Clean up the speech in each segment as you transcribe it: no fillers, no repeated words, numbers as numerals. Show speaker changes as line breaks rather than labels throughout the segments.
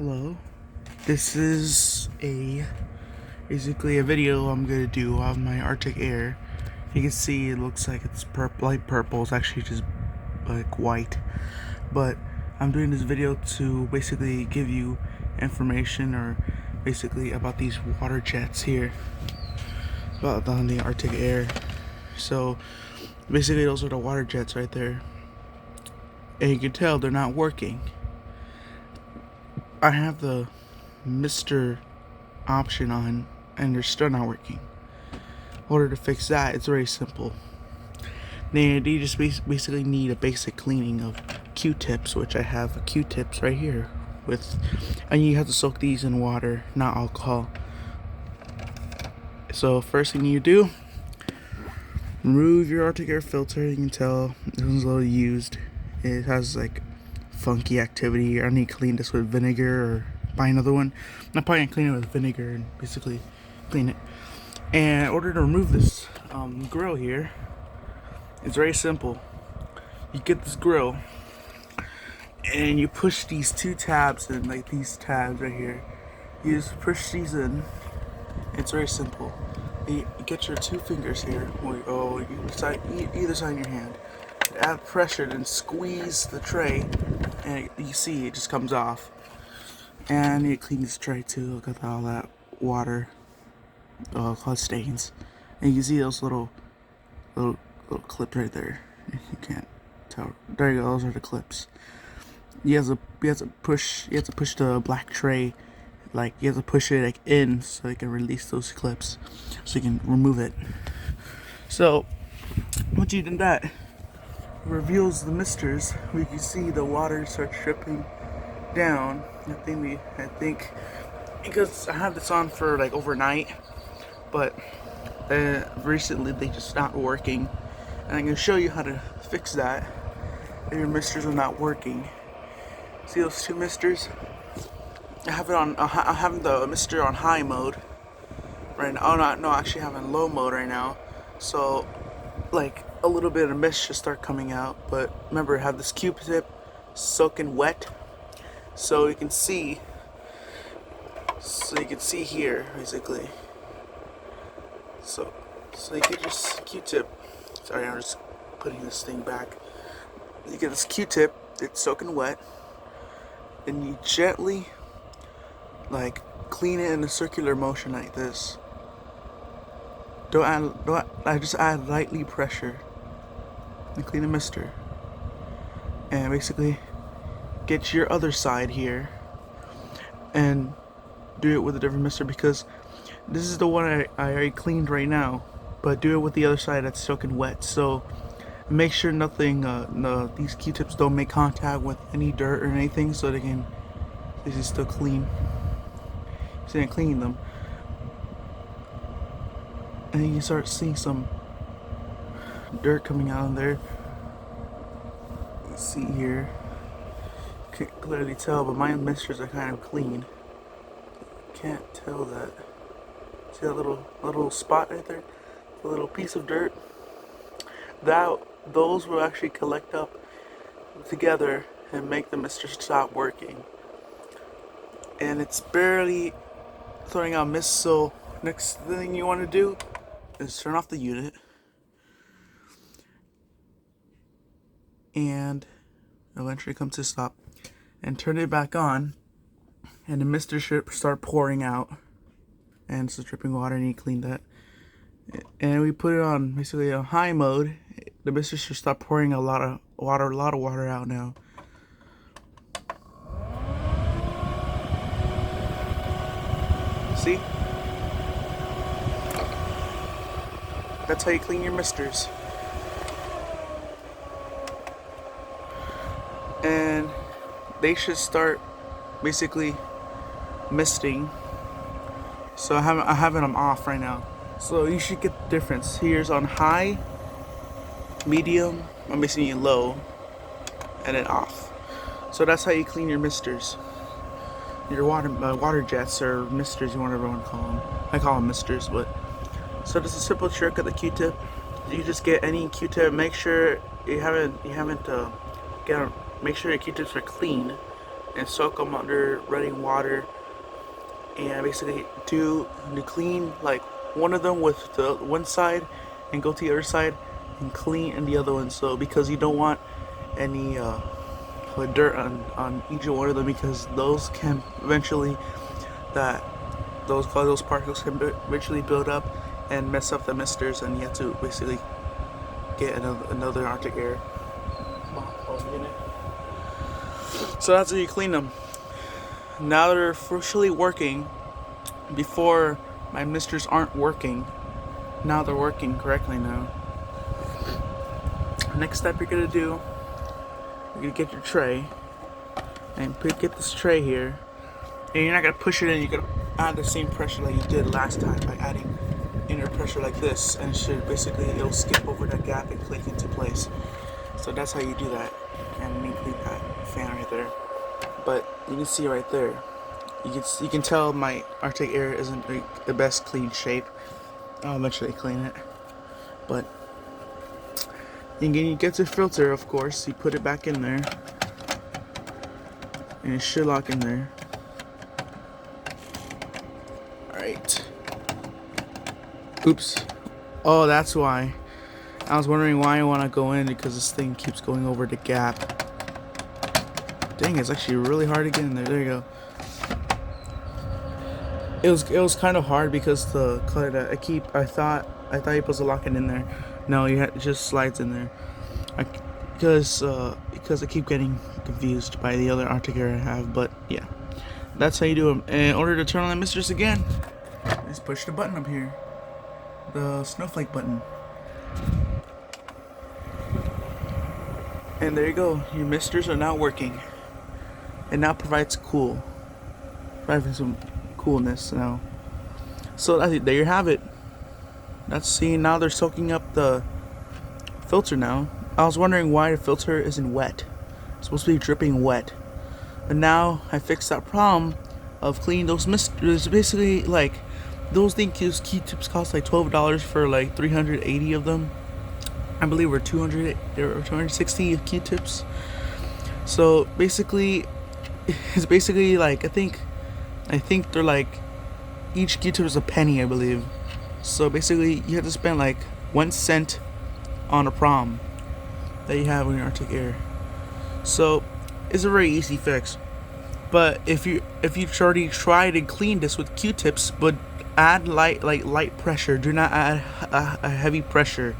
Hello. This is basically a video I'm gonna do of my Arctic Air. You can see it looks like it's light purple. It's actually just like white. But I'm doing this video to basically give you information or basically about these water jets here about on the Arctic Air. So basically those are the water jets right there. And you can tell they're not working. I have the Mr. option on and they're still not working. In order to fix that, it's very simple. Then you just basically need a basic cleaning of Q-tips, which I have Q-tips right here and you have to soak these in water, not alcohol. So first thing you do, remove your Arctic Air filter. You can tell this one's a little used. It has like funky activity. I need to clean this with vinegar or buy another one. I'm probably gonna clean it with vinegar and basically clean it. And in order to remove this grill here, it's very simple. You get this grill and you push these two tabs in, like these tabs right here. You just push these in. It's very simple. You get your two fingers here, either side of your hand. Add pressure and squeeze the tray, and you see it just comes off. And you clean this tray too. Look at all that water, stains. And you can see those little clips right there. You can't tell. There you go. Those are the clips. You have to push the black tray, like you have to push it like in so you can release those clips, so you can remove it. So once you've done that, it reveals the misters. We can see the water start dripping down. I think because I have this on for like overnight, but recently they just stopped working, and I'm gonna show you how to fix that if your misters are not working. See those two misters? I have the mister on high mode right now. Oh no, actually I have it in low mode right now. So like a little bit of mist should start coming out. But remember, have this Q-tip soaking wet, so you can see. Here basically. So you get your Q-tip. Sorry, I'm just putting this thing back. You get this Q-tip. It's soaking wet. And you gently like clean it in a circular motion like this. I just add lightly pressure and clean the mister. And basically get your other side here and do it with a different mister, because this is the one I already cleaned right now, but do it with the other side that's soaking wet. So make sure these Q-tips don't make contact with any dirt or anything, so this is still clean. So you're cleaning them, and then you start seeing some dirt coming out of there. You see here, you can't clearly tell, but my misters are kind of clean. Can't tell that. See that little spot right there? The little piece of dirt? Those will actually collect up together and make the mister stop working. And it's barely throwing out mist, so next thing you want to do is turn off the unit and eventually come to stop and turn it back on, and the mister should start pouring out, and it's dripping water, and you clean that. And we put it on basically a high mode. The mister should start pouring a lot of water out now. See? That's how you clean your misters. And they should start basically misting. So I have them off right now. So you should get the difference. Here's on high, medium, I'm basically low, and then off. So that's how you clean your misters. Your water jets or misters, whatever you want to call them. I call them misters, but so this is a simple trick of the Q-tip. You just get any Q-tip. Make sure make sure your Q-tips are clean and soak them under running water, and basically do clean like one of them with the one side and go to the other side and clean in the other one. So because you don't want any dirt on each one of them, because those can eventually that those particles can eventually build up and mess up the misters, and you have to basically get another Arctic Air. So that's how you clean them. Now they're officially working. Before, my misters aren't working. Now they're working correctly now. Next step you're gonna do, you're gonna get your tray and get this tray here, and you're not gonna push it in. You're gonna add the same pressure like you did last time by adding inner pressure like this, and it'll skip over that gap and click into place. So that's how you do that, and include that fan right there. But you can see right there, you can tell my Arctic Air isn't the best clean shape. I'll eventually clean it, but you get the filter, of course. You put it back in there, and it should lock in there. Alright. Oops. Oh, that's why. I was wondering why I want to go in, because this thing keeps going over the gap. Dang, it's actually really hard to get in there. There you go. It was kind of hard because I thought you're supposed to lock it in there. No, it just slides in there. Because I keep getting confused by the other Arctic Air I have. But yeah, that's how you do them. And in order to turn on the misters again, just push the button up here, the snowflake button, and there you go. Your misters are now working. It now provides some coolness now. So there you have it. Now they're soaking up the filter now. I was wondering why the filter isn't wet. It's supposed to be dripping wet. But now I fixed that problem of cleaning those misters. Basically, like, those Q-tips cost like $12 for like 380 of them. I believe there were 260 Q-tips. So basically, it's basically like, I think they're like, each Q-tip is a penny, I believe. So basically, you have to spend like 1 cent on a problem that you have in your Arctic Air. So it's a very easy fix. But if you've already tried and cleaned this with Q-tips, but add light pressure, do not add a heavy pressure.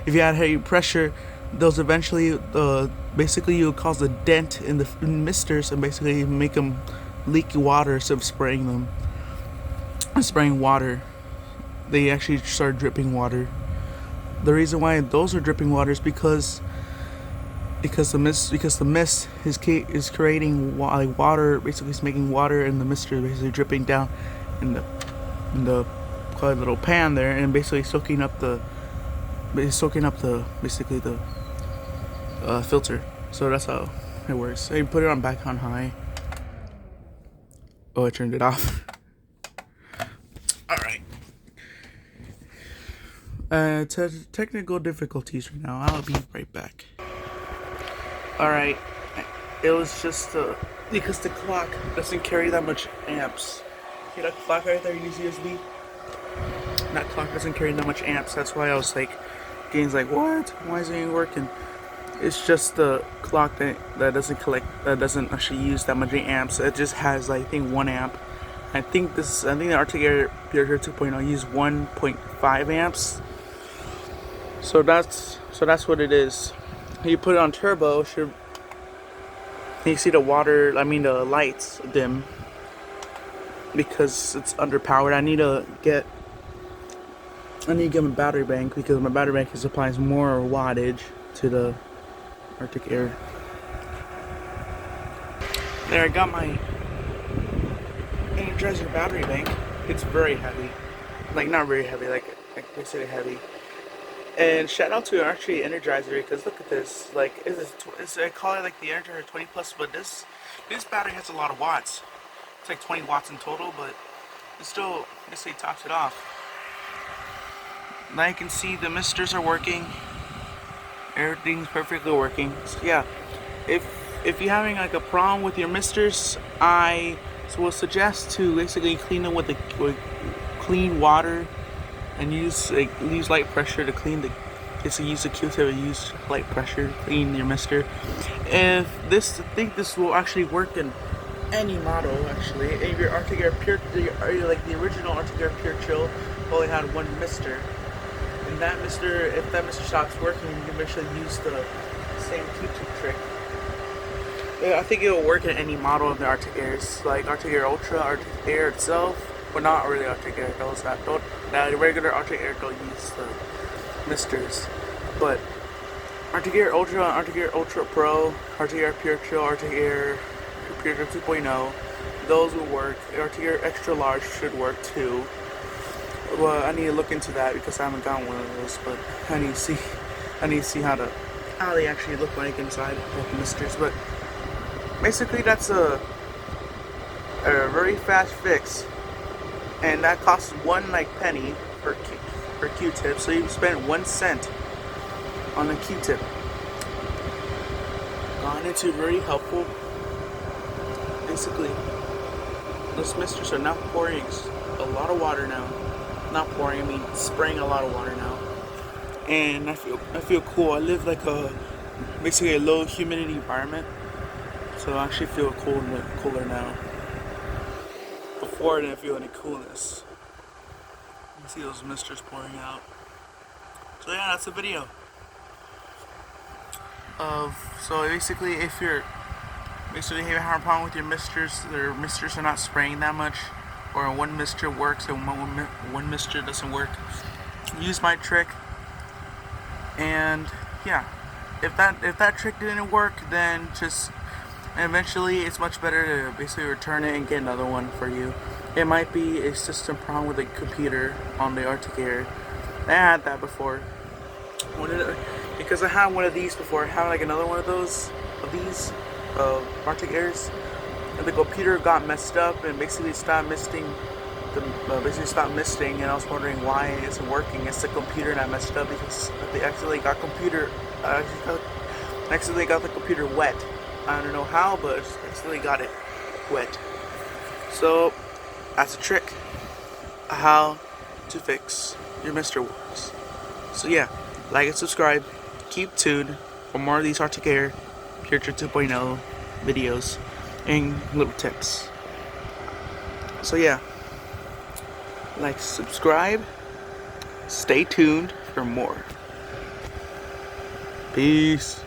If you add heavy pressure, those eventually basically you'll cause a dent in the misters and basically make them leak water instead of spraying water. They actually start dripping water. The reason why those are dripping water is because the mist is creating water. Basically, it's making water, and the mist is basically dripping down in the little pan there, and basically soaking up the filter. So that's how it works. So you put it back on high. Oh, I turned it off. Alright. Technical difficulties right now. I'll be right back. Alright. It was just because the clock doesn't carry that much amps. See that clock right there, use USB? That clock doesn't carry that much amps. That's why I was like, Gaines like, what? Why isn't it working? It's just the clock that doesn't actually use that much amps. It just has, I think, 1 amp. I think the Arctic Air Pure 2.0 use 1.5 amps. So that's what it is. You put it on turbo, you see the lights dim because it's underpowered. I need to get a battery bank, because my battery bank supplies more wattage to the Arctic Air. There, I got my Energizer battery bank. It's very heavy. Like, not very heavy, like basically heavy. And shout out to actually Energizer, because look at this. Like, I call it like the Energizer 20 Plus, but this battery has a lot of watts. It's like 20 watts in total, but it still basically tops it off. Now you can see the misters are working. Everything's perfectly working. So yeah, if if you're having like a problem with your misters, I will suggest to basically clean them with clean water and use light pressure to clean the. Basically use a Q-tip and use light pressure to clean your mister. I think this will actually work in any model actually. If your Arctic Air Pure, like the original Arctic Air Pure Chill, only had one mister. And that mister, if that mister stops working, you can actually use the same Q-tip trick. I think it will work in any model of the Arctic Airs, like Arctic Air Ultra, Arctic Air itself, but not really Arctic Air. That regular Arctic Air don't use the misters, but Arctic Air Ultra, Arctic Air Ultra Pro, Arctic Air Pure Chill, Arctic Air Pure Chill 2.0, those will work. Arctic Air Extra Large should work too. Well, I need to look into that because I haven't gotten one of those, but I need to see how they actually look like inside of the misters. But basically, that's a very fast fix, and that costs one penny per Q-tip. So you spent 1 cent on a Q-tip. And it's very helpful. Basically, those misters are not pouring a lot of water now. Not pouring, I mean spraying a lot of water now. And I feel cool. I live basically a low humidity environment, so I actually feel cooler now. Before I didn't feel any coolness. You can see those misters pouring out. So yeah, that's a video so basically if you're having a problem with your misters are not spraying that much, or one mister works and one mister doesn't work, use my trick. And yeah, if that trick didn't work, then eventually it's much better to basically return it and get another one for you. It might be a system problem with the computer on the Arctic Air. I had that before. Because I had one of these before. I had another one of these Arctic Airs, and the computer got messed up and basically stopped misting. And I was wondering why it isn't working. It's the computer that messed up because they accidentally got the computer wet. I don't know how, but I accidentally got it wet. So that's a trick how to fix your Mister Works. So yeah, like and subscribe. Keep tuned for more of these Arctic Air Pure Chill 2.0 videos and little tips. So yeah, like, subscribe, stay tuned for more. Peace.